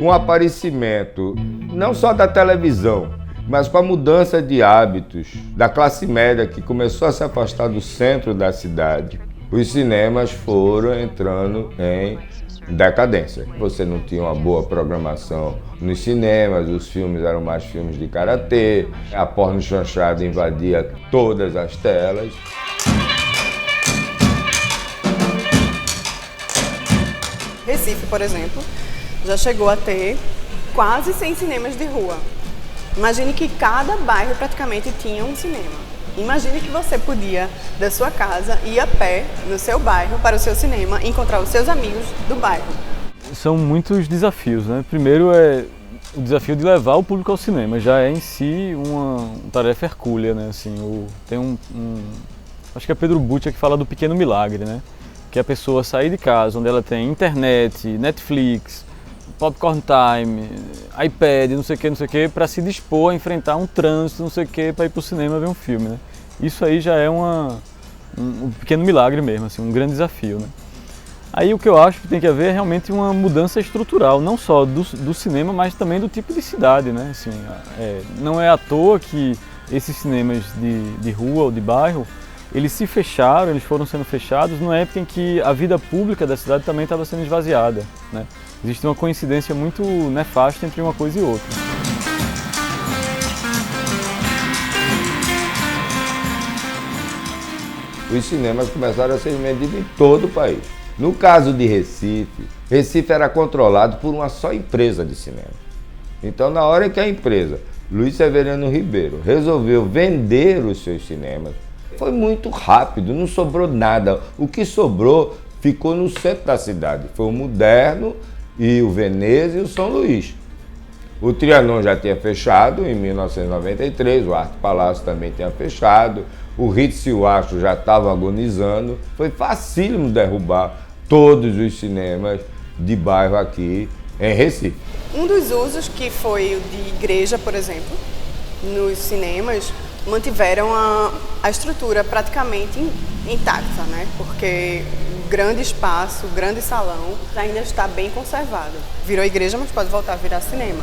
com o aparecimento não só da televisão, mas com a mudança de hábitos da classe média que começou a se afastar do centro da cidade, os cinemas foram entrando em decadência. Você não tinha uma boa programação nos cinemas, os filmes eram mais filmes de karatê, a porno chanchada invadia todas as telas. Recife, por exemplo, já chegou a ter quase 100 cinemas de rua. Imagine que cada bairro praticamente tinha um cinema. Imagine que você podia, da sua casa, ir a pé no seu bairro para o seu cinema e encontrar os seus amigos do bairro. São muitos desafios, né? Primeiro é o desafio de levar o público ao cinema. Já é em si uma tarefa hercúlea, né? Assim, tem acho que é Pedro Buccia que fala do pequeno milagre, né? Que é a pessoa sair de casa, onde ela tem internet, Netflix, popcorn time, iPad, não sei o que, para se dispor a enfrentar um trânsito, não sei o que, para ir para o cinema ver um filme, né? Isso aí já é um pequeno milagre mesmo, assim, um grande desafio, né? Aí o que eu acho que tem que haver é realmente uma mudança estrutural, não só do cinema, mas também do tipo de cidade, né? Assim, não é à toa que esses cinemas de rua ou de bairro, eles se fecharam, eles foram sendo fechados numa época em que a vida pública da cidade também estava sendo esvaziada, né? Existe uma coincidência muito nefasta entre uma coisa e outra. Os cinemas começaram a ser vendidos em todo o país. No caso de Recife, Recife era controlado por uma só empresa de cinema. Então, na hora que a empresa, Luiz Severino Ribeiro, resolveu vender os seus cinemas, foi muito rápido, não sobrou nada. O que sobrou ficou no centro da cidade. Foi o Moderno, e o Veneza e o São Luís. O Trianon já tinha fechado em 1993, o Arte Palácio também tinha fechado, o Ritz e o Astro já estavam agonizando. Foi facílimo derrubar todos os cinemas de bairro aqui em Recife. Um dos usos que foi o de igreja, por exemplo, nos cinemas, mantiveram a estrutura praticamente intacta, né? Porque o grande espaço, o grande salão ainda está bem conservado. Virou igreja, mas pode voltar a virar cinema.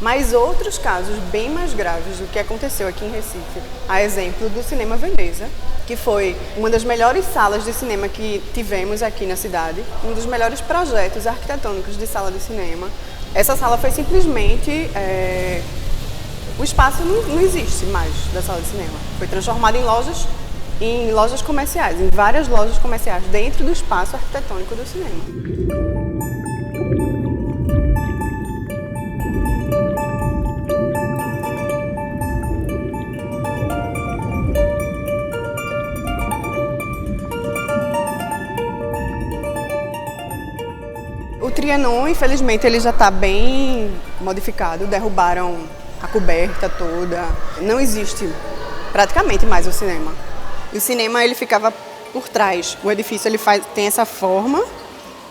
Mas outros casos bem mais graves do que aconteceu aqui em Recife, a exemplo do Cinema Veneza, que foi uma das melhores salas de cinema que tivemos aqui na cidade, um dos melhores projetos arquitetônicos de sala de cinema. Essa sala foi simplesmente... O espaço não existe mais da sala de cinema. Foi transformado em lojas comerciais, em várias lojas comerciais dentro do espaço arquitetônico do cinema. O Trianon, infelizmente, ele já está bem modificado, derrubaram a coberta toda, não existe praticamente mais o cinema. E o cinema ele ficava por trás, o edifício ele tem essa forma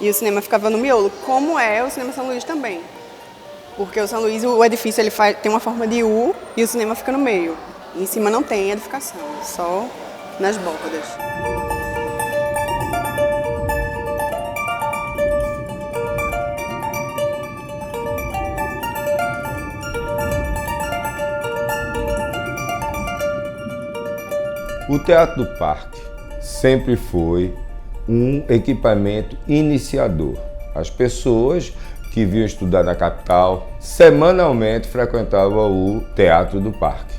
e o cinema ficava no miolo, como é o Cinema São Luís também. Porque o São Luís, o edifício ele tem uma forma de U e o cinema fica no meio. E em cima não tem edificação, só nas bordas. O Teatro do Parque sempre foi um equipamento iniciador. As pessoas que vinham estudar na capital, semanalmente frequentavam o Teatro do Parque.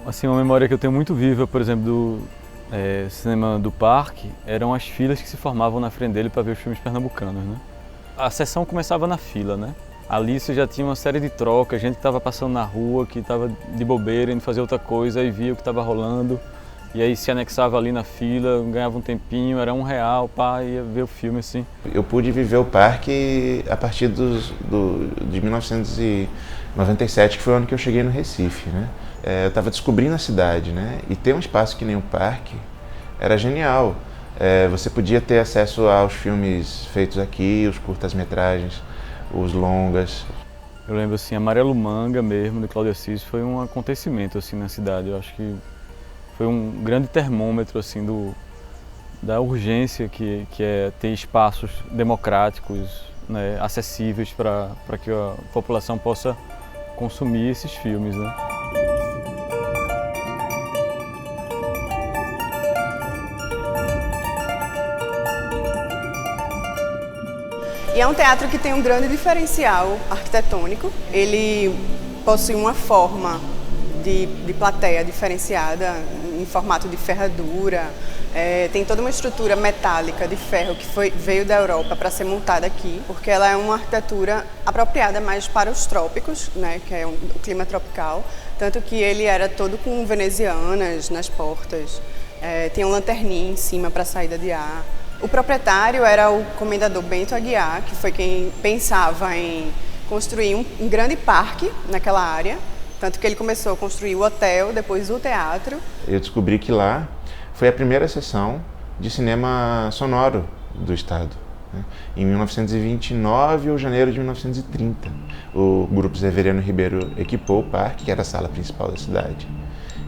Assim, uma memória que eu tenho muito viva, por exemplo, do Cinema do Parque, eram as filas que se formavam na frente dele para ver os filmes pernambucanos, né? A sessão começava na fila, né? Ali você já tinha uma série de trocas, gente que estava passando na rua, que estava de bobeira, indo fazer outra coisa e via o que estava rolando. E aí se anexava ali na fila, ganhava um tempinho, era R$1, pá, ia ver o filme assim. Eu pude viver o parque a partir de 1997, que foi o ano que eu cheguei no Recife, né? Eu estava descobrindo a cidade, né? E ter um espaço que nem o parque era genial. Você podia ter acesso aos filmes feitos aqui, os curtas-metragens, os longas. Eu lembro assim, Amarelo Manga mesmo, de Cláudio Assis, foi um acontecimento assim na cidade. Eu acho que foi um grande termômetro assim da urgência que é ter espaços democráticos né, acessíveis para que a população possa consumir esses filmes, né? E é um teatro que tem um grande diferencial arquitetônico. Ele possui uma forma de plateia diferenciada, em formato de ferradura. Tem toda uma estrutura metálica de ferro que veio da Europa para ser montada aqui, porque ela é uma arquitetura apropriada mais para os trópicos, né, que é o clima tropical. Tanto que ele era todo com venezianas nas portas, tem um lanterninha em cima para saída de ar. O proprietário era o comendador Bento Aguiar, que foi quem pensava em construir um grande parque naquela área. Tanto que ele começou a construir o hotel, depois o teatro. Eu descobri que lá foi a primeira sessão de cinema sonoro do estado, né? Em 1929 ou janeiro de 1930. O Grupo Severiano Ribeiro equipou o parque, que era a sala principal da cidade.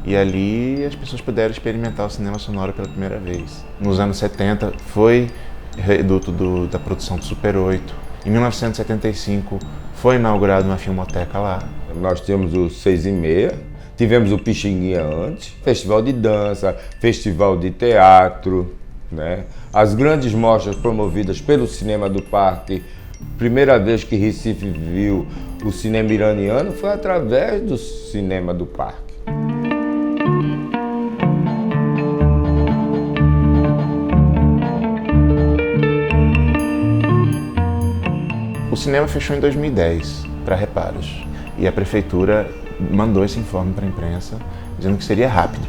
E ali as pessoas puderam experimentar o cinema sonoro pela primeira vez. Nos anos 70 foi reduto da produção do Super 8. Em 1975 foi inaugurada uma filmoteca lá. Nós temos o 6h30, tivemos o Pixinguinha antes, festival de dança, festival de teatro, né? As grandes mostras promovidas pelo Cinema do Parque. Primeira vez que Recife viu o cinema iraniano foi através do Cinema do Parque. O cinema fechou em 2010 para reparos e a prefeitura mandou esse informe para a imprensa dizendo que seria rápido.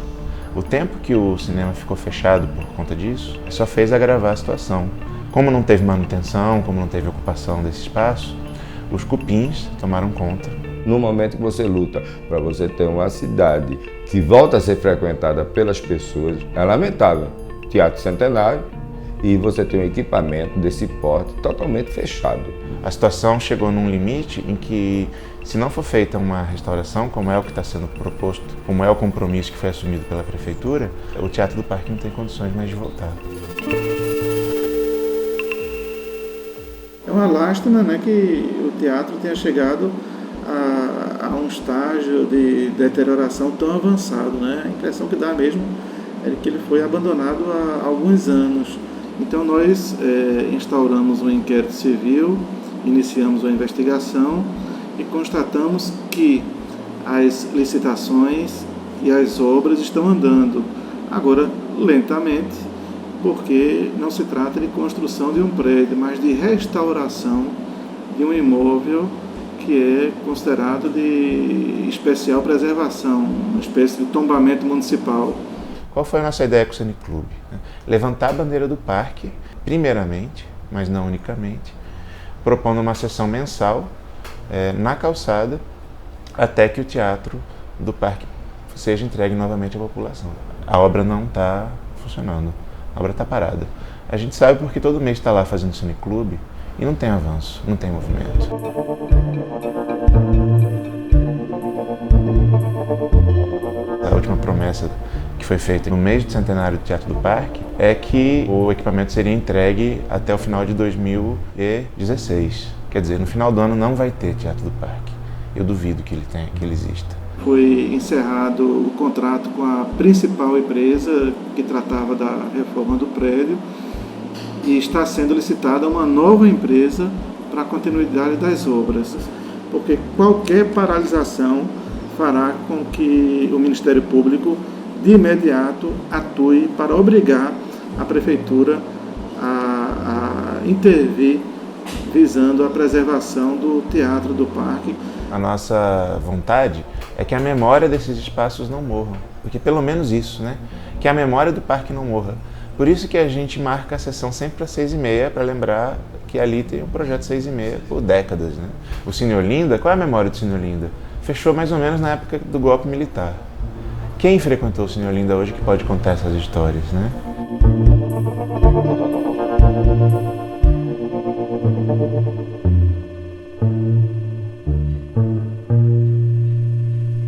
O tempo que o cinema ficou fechado por conta disso só fez agravar a situação. Como não teve manutenção, como não teve ocupação desse espaço, os cupins tomaram conta. No momento que você luta para você ter uma cidade que volta a ser frequentada pelas pessoas, é lamentável. Teatro Centenário, e você tem um equipamento desse porte totalmente fechado. A situação chegou num limite em que, se não for feita uma restauração, como é o que está sendo proposto, como é o compromisso que foi assumido pela prefeitura, o Teatro do Parque não tem condições mais de voltar. É uma lástima, né, que o teatro tenha chegado a um estágio de deterioração tão avançado, né? A impressão que dá mesmo é que ele foi abandonado há alguns anos. Então nós instauramos um inquérito civil, iniciamos uma investigação e constatamos que as licitações e as obras estão andando, agora lentamente, porque não se trata de construção de um prédio, mas de restauração de um imóvel que é considerado de especial preservação, uma espécie de tombamento municipal. Qual foi a nossa ideia com o Cineclube? Levantar a bandeira do parque, primeiramente, mas não unicamente, propondo uma sessão mensal na calçada até que o teatro do parque seja entregue novamente à população. A obra não está funcionando, a obra está parada. A gente sabe porque todo mês está lá fazendo Cineclube e não tem avanço, não tem movimento. A última promessa que foi feita no mês de centenário do Teatro do Parque é que o equipamento seria entregue até o final de 2016. Quer dizer, no final do ano não vai ter Teatro do Parque. Eu duvido que ele exista. Foi encerrado o contrato com a principal empresa que tratava da reforma do prédio e está sendo licitada uma nova empresa para a continuidade das obras, porque qualquer paralisação fará com que o Ministério Público de imediato atue para obrigar a Prefeitura a intervir visando a preservação do Teatro do Parque. A nossa vontade é que a memória desses espaços não morra, porque pelo menos isso, né? Que a memória do parque não morra. Por isso que a gente marca a sessão sempre para 6h30, para lembrar que ali tem um projeto 6h30 por décadas, né? O Cine Olinda, qual é a memória do Cine Olinda? Fechou mais ou menos na época do golpe militar. Quem frequentou o Cine Olinda hoje que pode contar essas histórias, né?